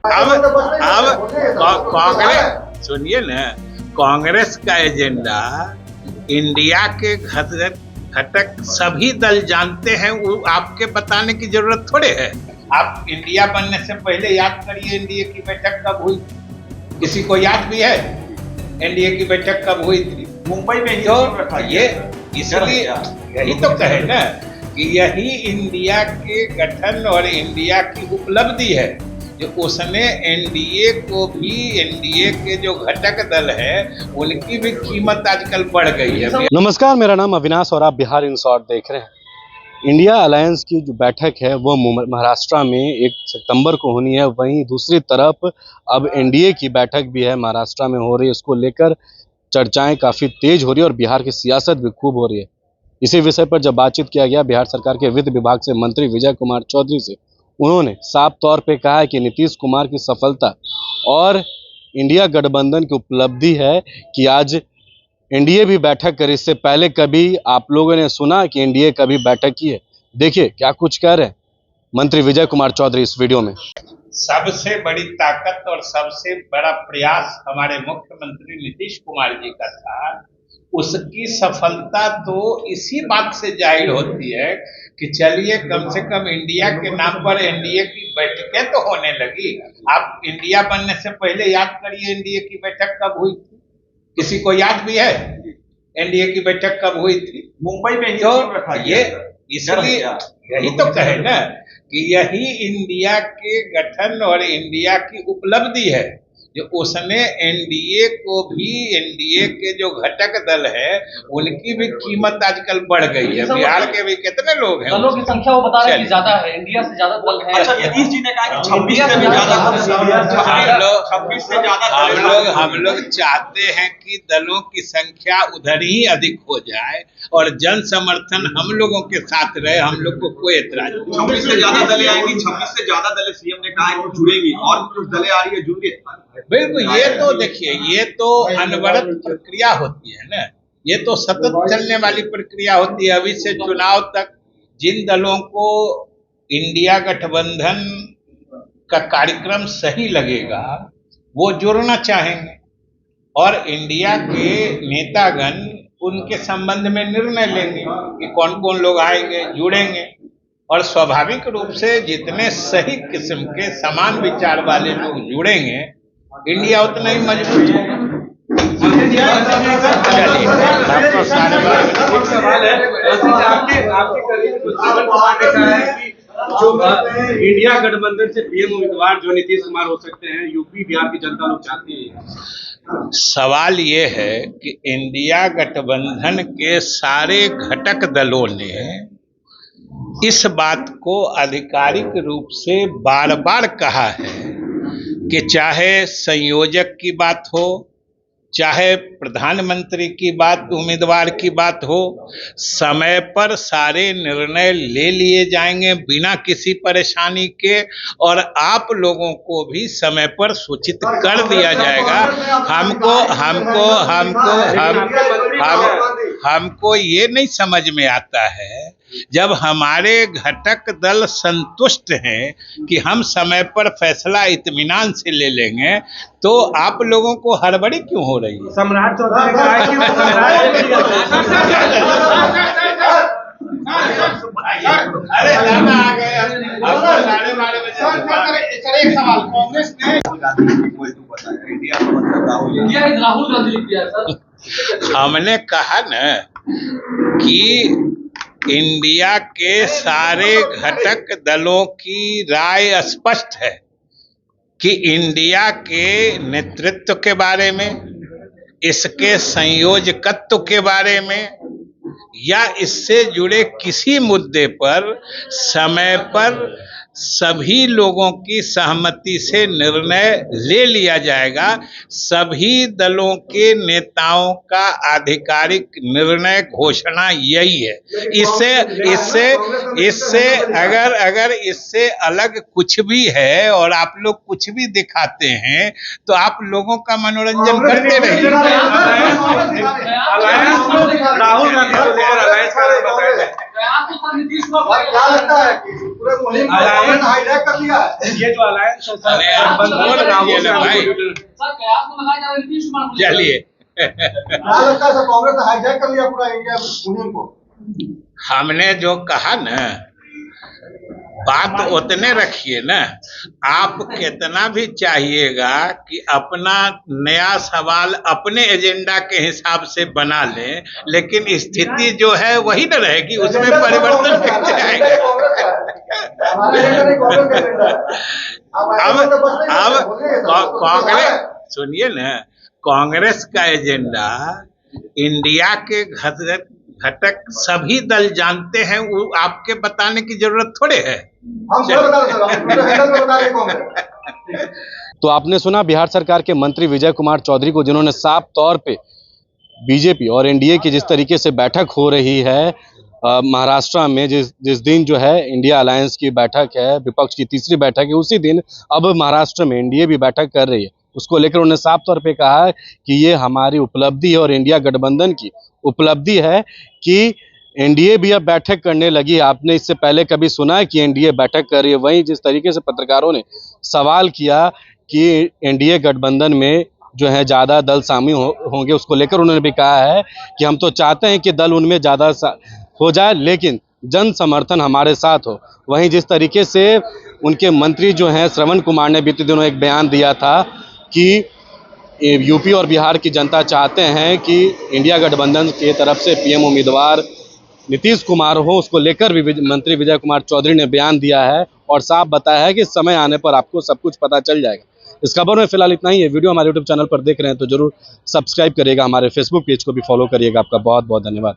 अब कांग्रेस सुनिए ना, कांग्रेस का एजेंडा इंडिया के घटक सभी दल जानते हैं, वो आपके बताने की जरूरत थोड़े है। आप इंडिया बनने से पहले याद करिए एनडीए की बैठक कब हुई, किसी को याद भी है एनडीए की बैठक कब हुई थी? मुंबई में ही। तो ये इसलिए यही तो कहे ना कि यही इंडिया के गठन और इंडिया की उपलब्धि है जो उसने एनडीए को भी, एनडीए के जो घटक दल है उनकी भी कीमत आजकल बढ़ गई है। नमस्कार, मेरा नाम अविनाश और आप बिहार इन शॉर्ट देख रहे हैं। इंडिया अलायंस की जो बैठक है वो महाराष्ट्र में 1 सितंबर को होनी है। वहीं दूसरी तरफ अब एनडीए की बैठक भी है, महाराष्ट्र में हो रही है। इसको लेकर चर्चाएं काफ़ी तेज हो रही है और बिहार की सियासत भी खूब हो रही है। इसी विषय पर जब बातचीत किया गया बिहार सरकार के वित्त विभाग से मंत्री विजय कुमार चौधरी से, उन्होंने साफ तौर पे कहा है कि नीतीश कुमार की सफलता और इंडिया गठबंधन की उपलब्धि है कि आज एनडीए भी बैठक करे। इससे पहले कभी आप लोगों ने सुना कि एनडीए कभी बैठक की है? देखिए क्या कुछ कह रहे हैं मंत्री विजय कुमार चौधरी इस वीडियो में। सबसे बड़ी ताकत और सबसे बड़ा प्रयास हमारे मुख्यमंत्री नीतीश कुमार जी का था। उसकी सफलता तो इसी बात से जाहिर होती है कि चलिए कम से कम इंडिया के नाम पर एनडीए की बैठकें तो होने लगी। आप इंडिया बनने से पहले याद करिए एनडीए की बैठक कब हुई थी, किसी को याद भी है एनडीए की बैठक कब हुई थी? मुंबई में ही। तो ये इसलिए यही तो कहे ना कि यही इंडिया के गठन और इंडिया की उपलब्धि है जो उसने एनडीए को भी, एनडीए के जो घटक दल है उनकी भी कीमत आजकल बढ़ गई है। बिहार के भी कितने लोग हैं, दलों की संख्या वो बता रहे हैं कि ज्यादा है, इंडिया से ज्यादा दल है। अच्छा, नीतीश जी ने कहा कि 26 से भी ज्यादा, 26 से ज्यादा। हम लोग चाहते हैं कि दलों की संख्या उधर ही अधिक हो जाए और जन समर्थन हम लोगों के साथ रहे। हम लोग को कोई एतराज नहीं। 26 से ज्यादा दलें आएंगी, 26 से ज्यादा दलें सीएम ने कहा है कि जुड़ेंगी और कुछ दलें आ रही है जुड़े। बिल्कुल, ये तो देखिए, ये तो अनवरत प्रक्रिया होती है ना, ये तो सतत चलने वाली प्रक्रिया होती है। अभी से चुनाव तक जिन दलों को इंडिया गठबंधन का कार्यक्रम सही लगेगा वो जुड़ना चाहेंगे और इंडिया के नेतागण उनके संबंध में निर्णय लेंगे कि कौन कौन लोग आएंगे, जुड़ेंगे। और स्वाभाविक रूप से जितने सही किस्म के समान विचार वाले लोग जुड़ेंगे इंडिया उतना ही मजबूत होगा। आपको सारे सवाल है जो इंडिया गठबंधन से पीएम उम्मीदवार जो नीतीश कुमार हो सकते हैं, यूपी बिहार की जनता लोग चाहती है। सवाल ये है कि इंडिया गठबंधन के सारे घटक दलों ने इस बात को आधिकारिक रूप से बार बार कहा है कि चाहे संयोजक की बात हो, चाहे प्रधानमंत्री की बात, उम्मीदवार की बात हो, समय पर सारे निर्णय ले लिए जाएंगे बिना किसी परेशानी के और आप लोगों को भी समय पर सूचित कर दिया जाएगा। हमको ये नहीं समझ में आता है जब हमारे घटक दल संतुष्ट हैं कि हम समय पर फैसला इत्मीनान से ले लेंगे तो आप लोगों को हड़बड़ी क्यों हो रही है? सम्राट चौधरी ने कहा कि अरे लाना आ गए एक सवाल कांग्रेस ने राहुल गांधी लिख दिया सर। हमने कहा ना कि इंडिया के सारे घटक दलों की राय स्पष्ट है कि इंडिया के नेतृत्व के बारे में, इसके संयोजकत्व के बारे में या इससे जुड़े किसी मुद्दे पर समय पर सभी लोगों की सहमति से निर्णय ले लिया जाएगा। सभी दलों के नेताओं का आधिकारिक निर्णय घोषणा यही है। इससे अगर इससे अलग कुछ भी है और आप लोग कुछ भी दिखाते हैं तो आप लोगों का मनोरंजन करते रहिए। राहुल गांधी को लेकर अलायंस का बताया नीतीश को क्या लगता है कि पूरे अलायंस हाईजैक कर लिया है। ये जो अलायंस है अरे आप बोल रही है ना भाई। सर कयास को लगाया जा रहा है नीतीश कुमार को। चलिए कांग्रेस ने हाईजैक कर लिया पूरा इंडिया यूनियन को। हमने जो कहा ना, बात उतने रखिए ना। आप कितना भी चाहिएगा कि अपना नया सवाल अपने एजेंडा के हिसाब से बना लें, लेकिन स्थिति जो है वही न रहेगी, उसमें परिवर्तन कैसे आएगा? अब कांग्रेस, सुनिए ना, कांग्रेस का एजेंडा इंडिया के घटक सभी दल जानते हैं, वो आपके बताने की जरूरत थोड़े है। तो आपने सुना बिहार सरकार के मंत्री विजय कुमार चौधरी को, जिन्होंने साफ तौर पे बीजेपी और एनडीए की जिस तरीके से बैठक हो रही है महाराष्ट्र में, जिस दिन जो है इंडिया अलायंस की बैठक है, विपक्ष की तीसरी बैठक है, उसी दिन अब महाराष्ट्र में एनडीए भी बैठक कर रही है। उसको लेकर उन्होंने साफ तौर पे कहा है कि ये हमारी उपलब्धि है और इंडिया गठबंधन की उपलब्धि है कि एनडीए भी अब बैठक करने लगी। आपने इससे पहले कभी सुना है कि एनडीए बैठक कर रही है? वहीं जिस तरीके से पत्रकारों ने सवाल किया कि एनडीए गठबंधन में जो है ज़्यादा दल शामिल होंगे, उसको लेकर उन्होंने भी कहा है कि हम तो चाहते हैं कि दल उनमें ज़्यादा हो जाए, लेकिन जन समर्थन हमारे साथ हो। वहीं जिस तरीके से उनके मंत्री जो हैं श्रवण कुमार ने बीते दिनों एक बयान दिया था कि यूपी और बिहार की जनता चाहते हैं कि इंडिया गठबंधन की तरफ से पीएम उम्मीदवार नीतीश कुमार हो, उसको लेकर भी मंत्री विजय कुमार चौधरी ने बयान दिया है और साफ बताया है कि समय आने पर आपको सब कुछ पता चल जाएगा। इस खबर में फिलहाल इतना ही है। वीडियो हमारे यूट्यूब चैनल पर देख रहे हैं तो जरूर सब्सक्राइब करिएगा, हमारे फेसबुक पेज को भी फॉलो करिएगा। आपका बहुत बहुत धन्यवाद।